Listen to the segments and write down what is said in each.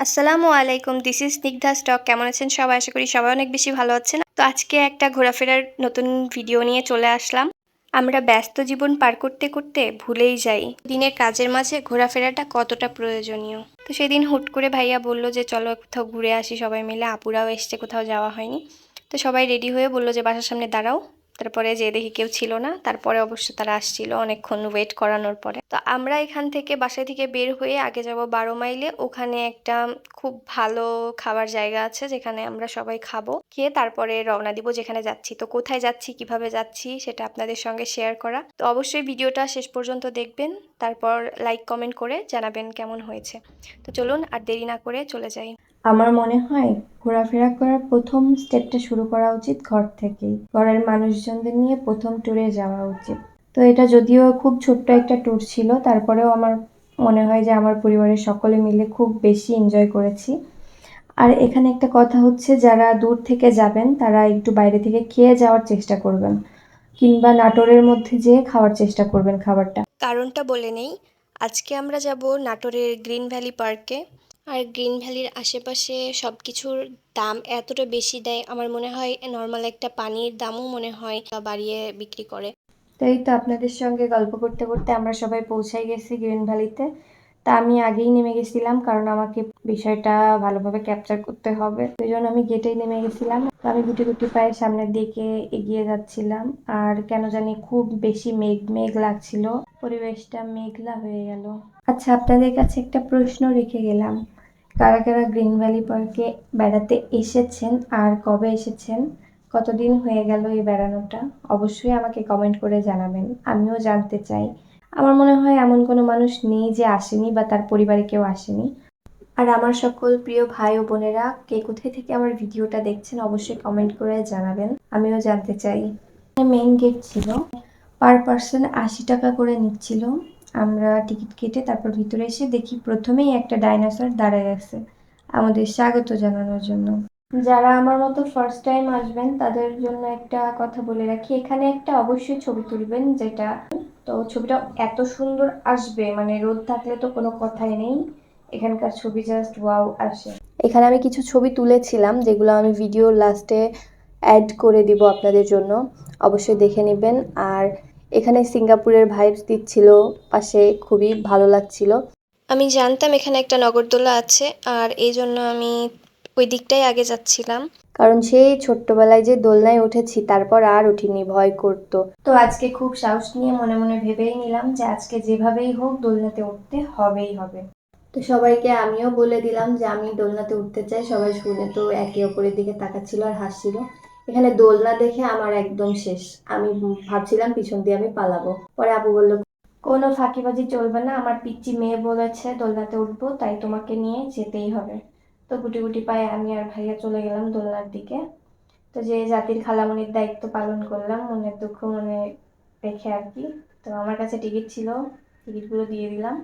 আসসালামু আলাইকুম, this is Snigdha stock. কেমন আছেন সবাই? আশা করি সবাই অনেক বেশি ভালো আছেন। তো আজকে একটা ঘোরাফেরার নতুন ভিডিও নিয়ে চলে আসলাম। আমরা ব্যস্ত জীবন পার করতে করতে ভুলেই যাই দিনের কাজের মাঝে ঘোরাফেরাটা কতটা প্রয়োজনীয়। তো সেদিন হুট করে ভাইয়া বলল যে চলো কোথাও ঘুরে আসি সবাই মিলে, আপুরাও এসছে, কোথাও যাওয়া হয়নি। তো সবাই রেডি হয়ে বলল যে বাসার সামনে দাঁড়াও। তারপরে যে দেখি কেউ ছিল না, তারপরে অবশ্য তারা আসছিল অনেকক্ষণ ওয়েট করানোর পরে। তো আমরা এখান থেকে বাসা থেকে বের হয়ে আগে যাব 12 মাইলে। ওখানে একটা খুব ভালো খাবার জায়গা আছে যেখানে আমরা সবাই খাবো, খেয়ে তারপরে রওনা দিব যেখানে যাচ্ছি। তো কোথায় যাচ্ছি, কিভাবে যাচ্ছি সেটা আপনাদের সঙ্গে শেয়ার করা। তো অবশ্যই ভিডিওটা শেষ পর্যন্ত দেখবেন, তারপর লাইক কমেন্ট করে জানাবেন কেমন হয়েছে। তো চলুন আর দেরি না করে চলে যাই। আমার মনে হয় ঘোরাফেরা করার প্রথম স্টেপটা শুরু করা উচিত ঘর থেকেই। ঘরের মানুষজনদের নিয়ে প্রথম ট্যুরে যাওয়া উচিত। তো এটা যদিও খুব ছোট্ট একটা ট্যুর ছিল, তারপরেও আমার মনে হয় যে আমার পরিবারের সকলে মিলে খুব বেশি এনজয় করেছি। আর এখানে একটা কথা হচ্ছে, যারা দূর থেকে যাবেন তারা একটু বাইরে থেকে খেয়ে যাওয়ার চেষ্টা করবেন, কিংবা নাটোরের মধ্যে যেয়ে খাওয়ার চেষ্টা করবেন খাবারটা। কারণটা বলে নেই, আজকে আমরা যাব নাটোরের গ্রিন ভ্যালি পার্কে। আর গ্রিন ভ্যালির আশেপাশে সব কিছুর দাম এতটা বেশি দেয়, আমার মনে হয় নর্মাল একটা পানির দামও মনে হয় বাড়িয়ে বিক্রি করে। তাই তো আপনাদের সঙ্গে গল্প করতে করতে আমরা সবাই পৌঁছাই গেছি গ্রিন ভ্যালিতে। তা আমি আগেই নেমে গেছিলাম, কারণ আমাকে বিষয়টা ভালোভাবে ক্যাপচার করতে হবে, সেই জন্য আমি গেটেই নেমে গেছিলাম। তো আমি গুটি গুটি পায়ে সামনের দিকে এগিয়ে যাচ্ছিলাম, আর কেন জানি খুব বেশি মেঘ মেঘ লাগছিল, পরিবেশটা মেঘলা হয়ে গেল। আচ্ছা, আপনাদের কাছে একটা প্রশ্ন রেখে গেলাম, কারা কারা গ্রিন ভ্যালি পার্কে বেড়াতে এসেছেন আর কবে এসেছেন, কতদিন হয়ে গেল এই বেড়ানোটা? অবশ্যই আমাকে কমেন্ট করে জানাবেন, আমিও জানতে চাই। আমার মনে হয় এমন কোনো মানুষ নেই যে আসেনি বা তার পরিবারে কেউ আসেনি। আর আমার সকল প্রিয় ভাই ও বোনেরা, কে কোথায় থেকে আমার ভিডিওটা দেখছেন অবশ্যই কমেন্ট করে জানাবেন, আমিও জানতে চাই। মেইন গেট ছিল, পার পার্সন 80 টাকা করে নিচ্ছিল। আমরা টিকিট কেটে তারপর ভিতরে এসে দেখি প্রথমেই একটা ডাইনোসর দাঁড়ায় আছে আমাদের স্বাগত জানানোর জন্য। যারা আমার মতো ফার্স্ট টাইম আসবেন তাদের জন্য একটা কথা বলে রাখি, এখানে একটা অবশ্যই ছবি তুলবেন, যেটা তো ছবিটা এত সুন্দর আসবে, মানে রোদ থাকলে তো কোনো কথাই নেই, এখানকার ছবি জাস্ট ওয়াও আসে। এখানে আমি কিছু ছবি তুলেছিলাম যেগুলো আমি ভিডিওর লাস্টে অ্যাড করে দিব আপনাদের জন্য, অবশ্যই দেখে নেবেন। আর এখানে সিঙ্গাপুরের ভাইবস দিচ্ছিল পাশে, খুবই ভালো লাগছিল। আমি জানতাম এখানে একটা নগরদোলা আছে, আর এই জন্য আমি ওই দিকটাই আগে যাচ্ছিলাম। কারণ সেই ছোট্টবেলায় যে দোলনায় উঠেছি তারপর আর উঠিনি, ভয় করতো। তো আজকে খুব সাহস নিয়ে মনে মনে ভেবেই নিলাম যে আজকে যেভাবেই হোক দোলনাতে উঠতে হবেই হবে। তো সবাইকে আমিও বলে দিলাম যে আমি দোলনাতে উঠতে চাই। সবাই শুনে তো একে অপরের দিকে তাকাচ্ছিল আর হাসছিল। এখানে দোলনা দেখে আমার একদম শেষ, আমি ভাবছিলাম পিছন দিয়ে আমি পালাবো। পরে আপু বলল, কোনো ফাঁকিবাজি চলবে না, আমার পিচ্চি মেয়ে বলেছে দোলনাতে উঠবো, তাই তোমাকে নিয়ে যেতেই হবে। তো গুটি গুটি পায়ে আমি আর ভাইয়া চলে গেলাম দোলনার দিকে। তো যে জাতির খালামণির দায়িত্ব পালন করলাম মনের দুঃখ মনে রেখে আর কি। তো আমার কাছে টিকিট ছিল, টিকিটগুলো দিয়ে দিলাম।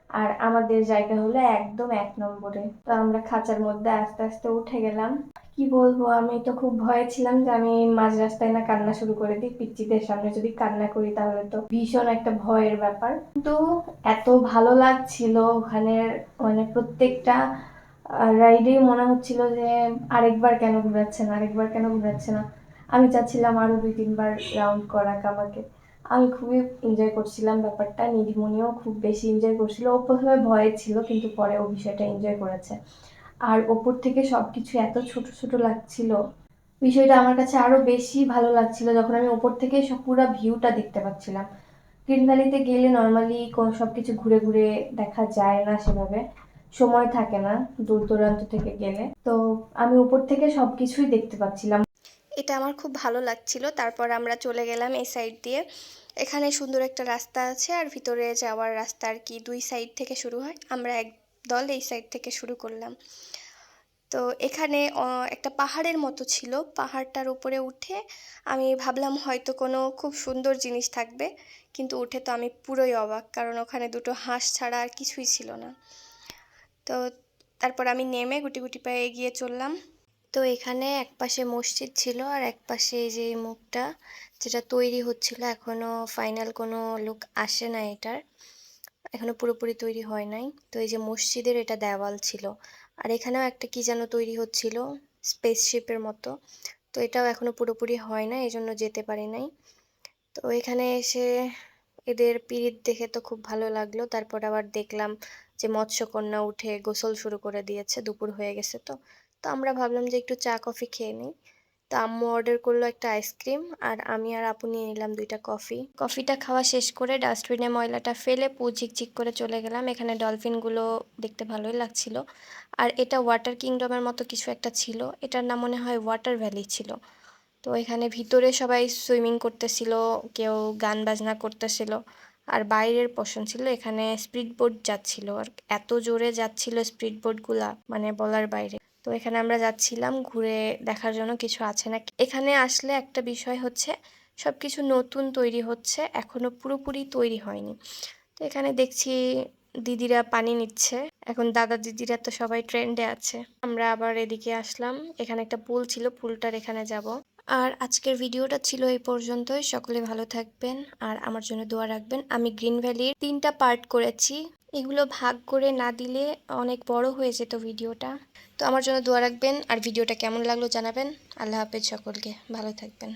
আর আমাদের জায়গা হলো একদম 1 নম্বরে। তো আমরা খাঁচার মধ্যে আস্তে আস্তে উঠে গেলাম। কি বলবো, আমি তো খুব ভয়ে ছিলাম যে আমি মাঝ রাস্তায় না কান্না শুরু করে দিই, পিচ্চিদের সামনে যদি কান্না করি তাহলে তো ভীষণ একটা ভয়ের ব্যাপার। কিন্তু এত ভালো লাগছিল ওখানে, মানে প্রত্যেকটা রাইডেই মনে হচ্ছিল যে আরেকবার কেন ঘুরাচ্ছে না, আরেকবার কেন ঘুরাচ্ছে না। আমি চাচ্ছিলাম আরো 2-3 বার রাউন্ড করাক আমাকে। আমি খুবই এনজয় করছিলাম ব্যাপারটা, নিধিমণিও খুব বেশি এনজয় করছিল। ও প্রথমে ভয়ে ছিল কিন্তু পরে ও বিষয়টা এনজয় করেছে। আর ওপর থেকে সবকিছু এত ছোট ছোট লাগছিল, বিষয়টা আমার কাছে আরো বেশি ভালো লাগছিল যখন আমি ওপর থেকে সব পুরো ভিউটা দেখতে পাচ্ছিলাম। গ্রিন ভ্যালিতে গেলে নর্মালি কোনো সবকিছু ঘুরে ঘুরে দেখা যায় না সেভাবে, সময় থাকে না দূর দূরান্ত থেকে গেলে। তো আমি উপর থেকে সবকিছুই দেখতে পাচ্ছিলাম। এটা আমার খুব ভালো লাগছিল। তারপর আমরা চলে গেলাম এই সাইড দিয়ে। এখানে সুন্দর একটা রাস্তা আছে, আর ভিতরে যাওয়ার রাস্তা আর কি 2 সাইড থেকে শুরু হয়। আমরা এক দল এই সাইড থেকে শুরু করলাম। তো এখানে একটা পাহাড়ের মতো ছিল, পাহাড়টার উপরে উঠে আমি ভাবলাম হয়তো কোনো খুব সুন্দর জিনিস থাকবে, কিন্তু উঠে তো আমি পুরোই অবাক, কারণ ওখানে দুটো হাঁস ছাড়া আর কিছুই ছিল না। তো তারপর আমি নেমে গুটি গুটি পায়ে এগিয়ে চললাম। তো এখানে একপাশে মসজিদ ছিল আর একপাশে এই যে মুখটা যেটা তৈরি হচ্ছিল, এখনো ফাইনাল কোনো লুক আসে না এটার, এখনো পুরোপুরি তৈরি হয় নাই। তো এই যে মসজিদের এটা দেওয়াল ছিল, আর এখানেও একটা কি যেন তৈরি হচ্ছিল স্পেসশিপের মতো। তো এটাও এখনো পুরোপুরি হয় না, এই জন্য যেতে পারি নাই। তো এখানে এসে এদের পিরিত দেখে তো খুব ভালো লাগলো। তারপর আবার দেখলাম যে মৎস্যকন্যা উঠে গোসল শুরু করে দিয়েছে, দুপুর হয়ে গেছে। তো তো আমরা ভাবলাম যে একটু চা কফি খেয়ে নিই। তো আম্মু অর্ডার করলো একটা আইসক্রিম, আর আমি আর আপু নিয়ে নিলাম 2টা কফি। কফিটা খাওয়া শেষ করে ডাস্টবিনে ময়লাটা ফেলে ঝিকঝিক করে চলে গেলাম। এখানে ডলফিনগুলো দেখতে ভালোই লাগছিল। আর এটা ওয়াটার কিংডমের মতো কিছু একটা ছিল, এটার নাম মনে হয় ওয়াটার ভ্যালি ছিল। তো এখানে ভিতরে সবাই সুইমিং করতেছিল, কেউ গান বাজনা করতেছিল। আর বাইরের পোর্শন ছিল, এখানে স্পিড বোট যাচ্ছিল, আর এত জোরে যাচ্ছিল স্পিড বোটগুলা, মানে বলার বাইরে। তো এখানে আমরা যাচ্ছিলাম ঘুরে দেখার জন্য কিছু আছে না। এখানে আসলে একটা বিষয় হচ্ছে সবকিছু নতুন তৈরি হচ্ছে, এখনো পুরোপুরি তৈরি হয়নি। তো এখানে দেখছি দিদিরা পানি নিচ্ছে, এখন দাদা দিদিরা তো সবাই ট্রেন্ডে আছে। আমরা আবার এদিকে আসলাম, এখানে একটা পুল ছিল, পুলটার এখানে যাব। আর আজকের ভিডিওটা ছিল এই পর্যন্তই। সকলে ভালো থাকবেন আর আমার জন্য দোয়া রাখবেন। আমি গ্রিন ভ্যালির 3টা পার্ট করেছি, এগুলো ভাগ করে না দিলে অনেক বড় হয়ে যেত ভিডিওটা। তো আমার জন্য দোয়া রাখবেন আর ভিডিওটা কেমন লাগলো জানাবেন। আল্লাহ হাফেজ, সকলকে ভালো থাকবেন।